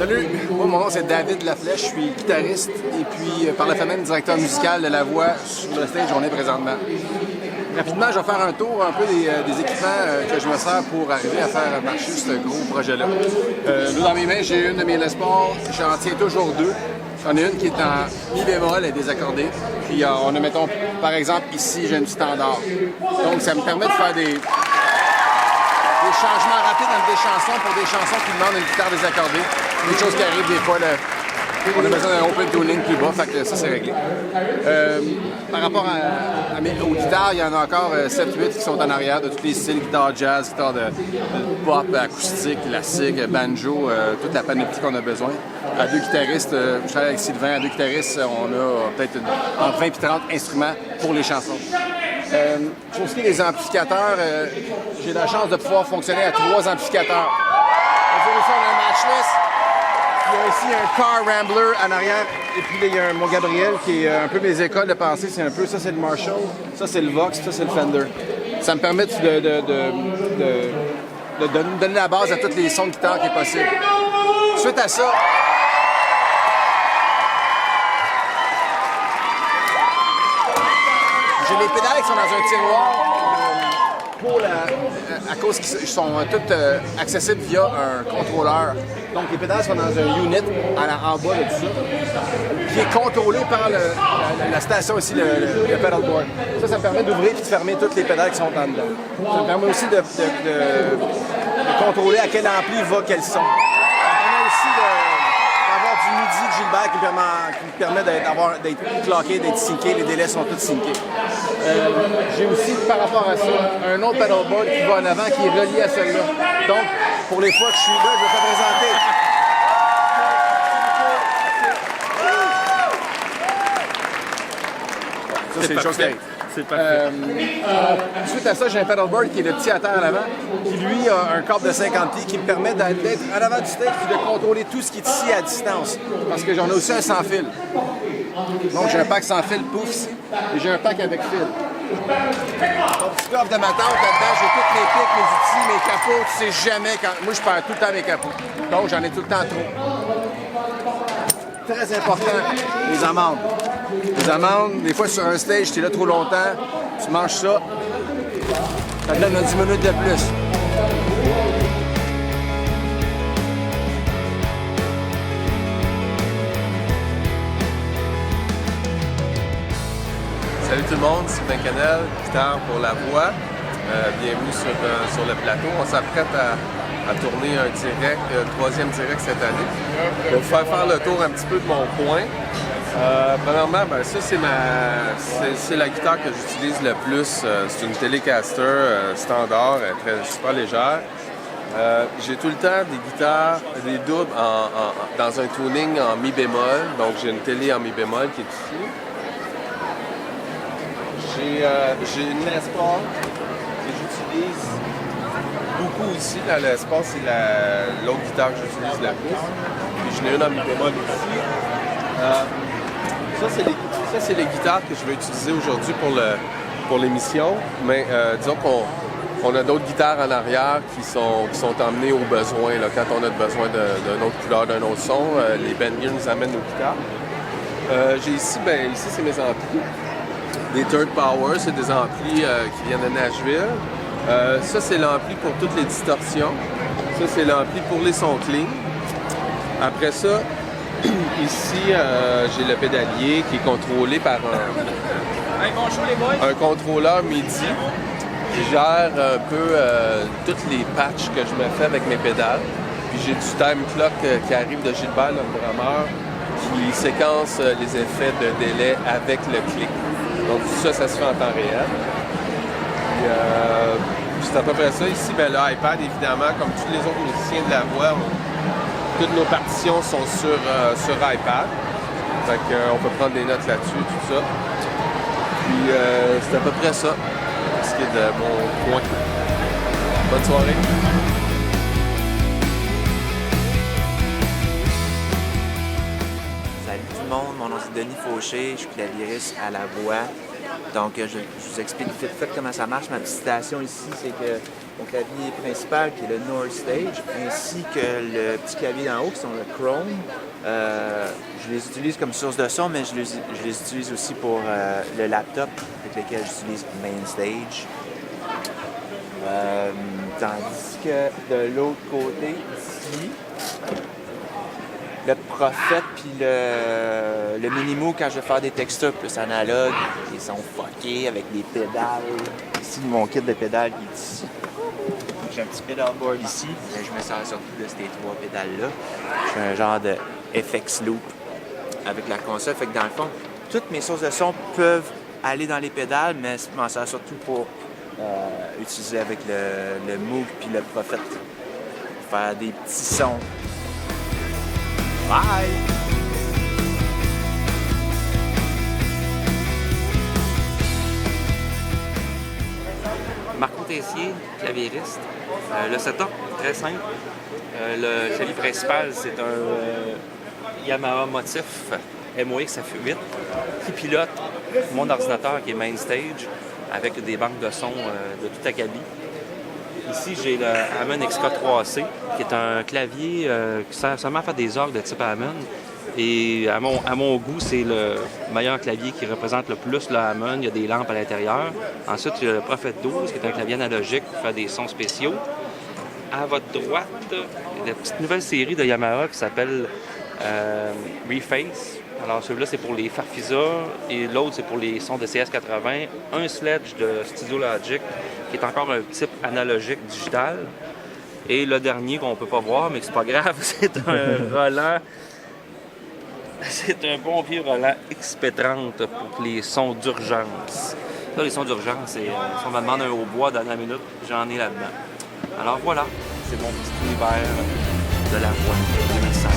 Salut, moi mon nom c'est David Laflèche, je suis guitariste et puis par la fenêtre directeur musical de La Voix sur le stage où on est présentement. Rapidement, je vais faire un tour un peu des équipements que je me sers pour arriver à faire marcher ce gros projet-là. Dans mes mains, j'ai une de mes Les Paul, j'en tiens toujours deux. J'en ai une qui est en mi bémol et désaccordée. Puis on a, mettons, par exemple, ici, j'ai une standard. Donc ça me permet de faire des changements rapides entre des chansons pour des chansons qui demandent une guitare désaccordée. Des choses qui arrivent des fois, là, on a besoin d'un open tuning plus bas, fait que ça c'est réglé. Par rapport aux guitares, il y en a encore 7-8 qui sont en arrière de tous les styles, guitare jazz, guitare de pop, acoustique, classique, banjo, toute la panoplie qu'on a besoin. À deux guitaristes, je travaille avec Sylvain, à deux guitaristes, on a peut-être entre 20 et 30 instruments pour les chansons. Pour ce qui est des amplificateurs, j'ai la chance de pouvoir fonctionner à 3 amplificateurs. On a un matchless. Il y a ici un Car Rambler en arrière. Et puis là, il y a mon Gabriel qui est un peu mes écoles de pensée. C'est un peu ça, c'est le Marshall, ça, c'est le Vox, ça, c'est le Fender. Ça me permet de donner la base à tous les sons de guitare qui est possible. Suite à ça, j'ai les pédales qui sont dans un tiroir à cause qu'ils sont toutes accessibles via un contrôleur. Donc les pédales sont dans un unit en bas de tout ça, qui est contrôlé par la station ici, le pedalboard. Ça me permet d'ouvrir et de fermer toutes les pédales qui sont en dedans. Ça me permet aussi de contrôler à quel ampli va quel son. Ça me permet aussi d'avoir du MIDI de Gilbert qui me permet d'être clocké, d'être syncé. Les délais sont tous syncés. J'ai aussi, par rapport à ça, un autre pedalboard qui va en avant, qui est relié à celui-là. Donc, pour les fois que je suis là, je vais te présenter. Ça, c'est des choses qui arrivent. C'est parfait. Suite à ça, j'ai un pedalboard qui est le petit à terre à l'avant, qui lui a un câble de 50 pieds qui me permet d'être en avant du stage et de contrôler tout ce qui est ici à distance. Parce que j'en ai aussi un sans fil. Donc j'ai un pack sans fil pouf ici et j'ai un pack avec fil. Mon petit coffre de ma tante, là-dedans, j'ai toutes mes pics, mes outils, mes capots. Tu sais jamais quand. Moi, je perds tout le temps mes capots. Donc j'en ai tout le temps trop. Très important, les amendes. Les amendes, des fois sur un stage, tu es là trop longtemps, tu manges ça, ça te donne 10 minutes de plus. Salut tout le monde, Sylvain Canel, guitare pour La Voix. Bienvenue sur le plateau. On s'apprête à tourner un direct, troisième direct cette année. Pour vous faire le tour un petit peu de mon coin. Premièrement, ça c'est la guitare que j'utilise le plus. C'est une Telecaster standard, elle est super légère. J'ai tout le temps des guitares, des doubles dans un tuning en mi bémol. Donc j'ai une télé en mi bémol qui est ici. J'ai une Les Paul que j'utilise beaucoup ici. La Les Paul, c'est l'autre guitare que j'utilise le plus. Puis j'en ai une en mi bémol ici. Ça, c'est les guitares que je vais utiliser aujourd'hui pour l'émission. Mais disons qu'on a d'autres guitares en arrière qui sont emmenées au besoin. Là, quand on a besoin d'une autre couleur, d'un autre son, les band gear nous amènent nos guitares. J'ai ici, ici c'est mes amplis. Des Third Power, c'est des amplis qui viennent de Nashville. Ça, c'est l'ampli pour toutes les distorsions. Ça, c'est l'ampli pour les sons clean. Après ça, ici, j'ai le pédalier qui est contrôlé par un contrôleur MIDI qui gère un peu toutes les patchs que je me fais avec mes pédales. Puis j'ai du time clock qui arrive de Gilbert, le programmeur, qui séquence les effets de délai avec le clic. Donc tout ça se fait en temps réel. C'est à peu près ça. Ici, l'iPad, évidemment, comme tous les autres musiciens de La Voix, toutes nos partitions sont sur iPad. Fait qu'on peut prendre des notes là-dessus, tout ça. Puis c'est à peu près ça, ce qui est de mon coin. Bonne soirée. Salut tout le monde, mon nom c'est Denis Fauché, je suis clavieriste à La Voix. Donc, je vous explique vite fait comment ça marche. Ma petite station ici, c'est que mon clavier principal, qui est le North Stage, ainsi que le petit clavier d'en haut, qui sont le Chrome, je les utilise comme source de son, mais je les utilise aussi pour le laptop, avec lequel j'utilise Main Stage. Tandis que de l'autre côté, ici, le Prophète puis le Minimo, quand je vais faire des textures plus analogues, ils sont fuckés avec des pédales. Ici, mon kit de pédales qui est ici. J'ai un petit pedalboard ici, mais je me sers surtout de ces 3 pédales-là. Je fais un genre de FX Loop avec la console. Fait que dans le fond, toutes mes sources de son peuvent aller dans les pédales, mais je m'en sers surtout pour utiliser avec le Moog puis le Prophète pour faire des petits sons. Bye! Marco Tessier, claviériste. Le setup, très simple. Le clavier principal, c'est un Yamaha Motif MOX FU8 qui pilote mon ordinateur qui est Main Stage avec des banques de son de tout acabit. Ici, j'ai le Hammond XK3C qui est un clavier qui sert seulement à faire des orgues de type Hammond. Et à mon goût, c'est le meilleur clavier qui représente le plus le Hammond. Il y a des lampes à l'intérieur. Ensuite, il y a le Prophet 12, qui est un clavier analogique pour faire des sons spéciaux. À votre droite, il y a une petite nouvelle série de Yamaha qui s'appelle Reface. Alors, celui-là, c'est pour les Farfisa et l'autre, c'est pour les sons de CS80. Un Sledge de Studio Logic, qui est encore un type analogique digital. Et le dernier qu'on ne peut pas voir, mais que c'est pas grave, c'est un Roland. C'est un bon vieux Roland XP30 pour les sons d'urgence. Là, les sons d'urgence, c'est si on me demande un hautbois dans la minute, j'en ai là-dedans. Alors voilà, c'est mon petit univers de la voix 2016.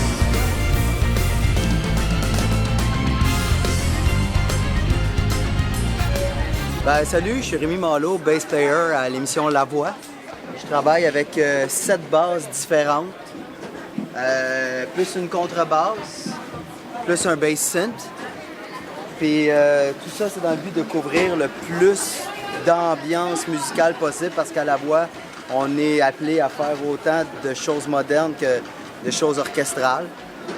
Salut, je suis Rémi Malo, bass player à l'émission La Voix. Je travaille avec 7 basses différentes, plus une contrebasse, plus un bass synth. Puis tout ça, c'est dans le but de couvrir le plus d'ambiance musicale possible parce qu'à La Voix, on est appelé à faire autant de choses modernes que de choses orchestrales.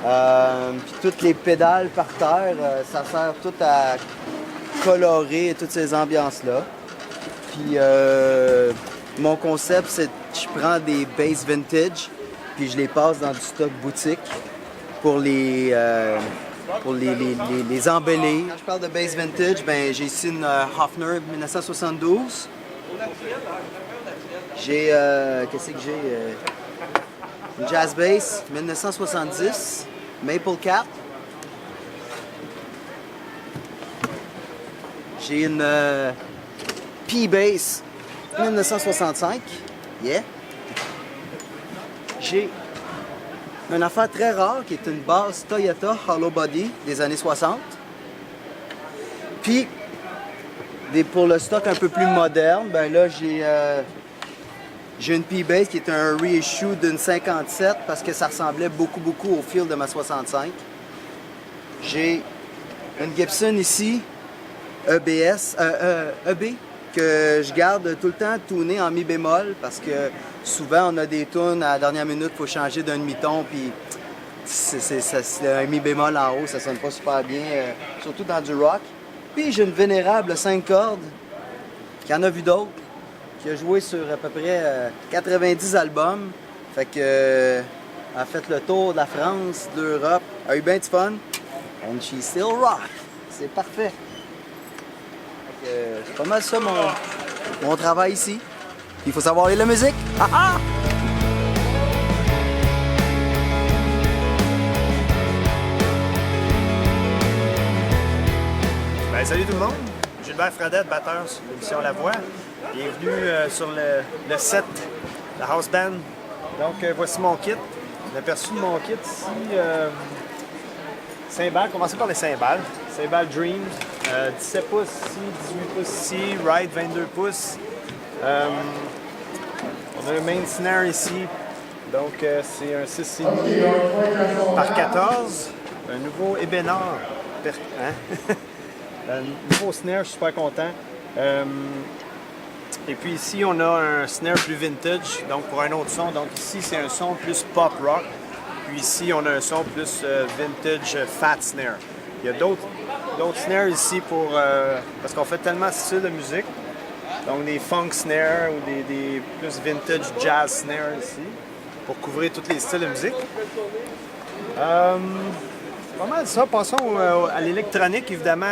Puis toutes les pédales par terre, ça sert tout à colorer toutes ces ambiances-là. Puis mon concept, c'est que je prends des basses vintage puis je les passe dans du stock boutique pour les embellir. Quand je parle de bass vintage, ben j'ai ici une Hofner 1972. J'ai, qu'est-ce que j'ai? Une Jazz Bass 1970, Maple Cat. J'ai une P-Bass 1965. Yeah. J'ai une affaire très rare qui est une basse Toyota Hollow Body des années 60. Puis, pour le stock un peu plus moderne, ben là, j'ai une P-Bass qui est un reissue d'une 57 parce que ça ressemblait beaucoup au feel de ma 65. J'ai une Gibson ici, EB, que je garde tout le temps tourné en mi bémol parce que souvent on a des tunes à la dernière minute, il faut changer d'un demi-ton, puis un mi bémol en haut, ça sonne pas super bien, surtout dans du rock. Puis j'ai une vénérable 5 cordes, qui en a vu d'autres, qui a joué sur à peu près 90 albums. Fait que a fait le tour de la France, de l'Europe, a eu bien du fun. And she still rock. C'est parfait. C'est pas mal ça mon travail ici. Il faut savoir lire la musique. Ah ah! Salut tout le monde, Gilbert Fradette, batteur sur l'émission La Voix. Bienvenue sur le set, la house band. Donc voici mon kit. On a perçu mon kit ici. Cymbales, commencer par les cymbales. Cymbales Dream, 17 pouces ici, 18 pouces ici, Ride 22 pouces. On a le main snare ici. Donc c'est un 6,5 par 14. Un nouveau Ebenor. Nouveau snare, je suis super content. Et puis ici, on a un snare plus vintage, donc pour un autre son. Donc ici, c'est un son plus pop rock. Puis ici, on a un son plus vintage fat snare. Il y a d'autres snares ici pour parce qu'on fait tellement de styles de musique. Donc des funk snares ou des plus vintage jazz snares ici pour couvrir tous les styles de musique. Pas mal ça. Passons à l'électronique, évidemment.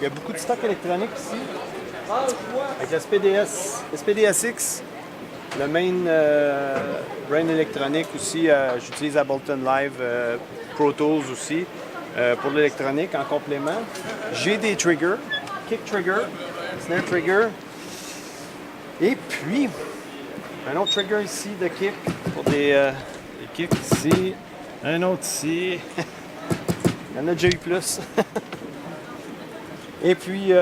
Il y a beaucoup de stock électronique ici. Avec la SPDSX, le main brain électronique aussi. J'utilise Ableton Live, Pro Tools aussi pour l'électronique en complément. J'ai des triggers, kick trigger, snare trigger. Et puis, un autre trigger ici de kick pour des kicks ici. Un autre ici. Il y en a déjà eu plus. Et puis,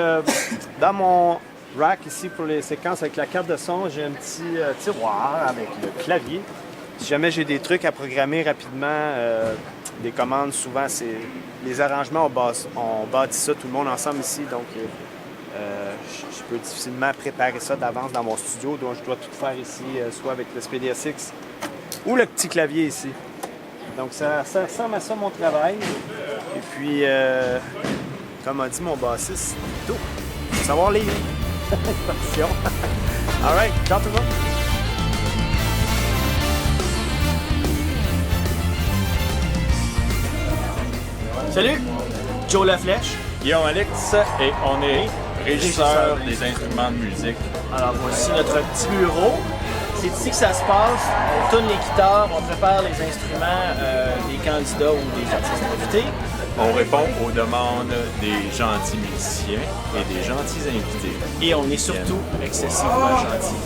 dans mon rack ici pour les séquences avec la carte de son, j'ai un petit tiroir avec le clavier. Si jamais j'ai des trucs à programmer rapidement, des commandes, souvent c'est les arrangements, on bâtit ça tout le monde ensemble ici. Donc, je peux difficilement préparer ça d'avance dans mon studio. Donc, je dois tout faire ici, soit avec le SPDSX ou le petit clavier ici. Donc, ça ressemble à ça mon travail. Et puis, comme a dit mon bassiste, tout. Faut savoir lire. Attention. All right, ciao tout le monde. Salut, Joe Laflèche. Guillaume Alex et on est régisseur des instruments de musique. Alors voici notre petit bureau. C'est ici que ça se passe. On tourne les guitares, on prépare les instruments des candidats ou des artistes invités. On répond aux demandes des gentils musiciens et des gentils invités. Et on est surtout excessivement gentils.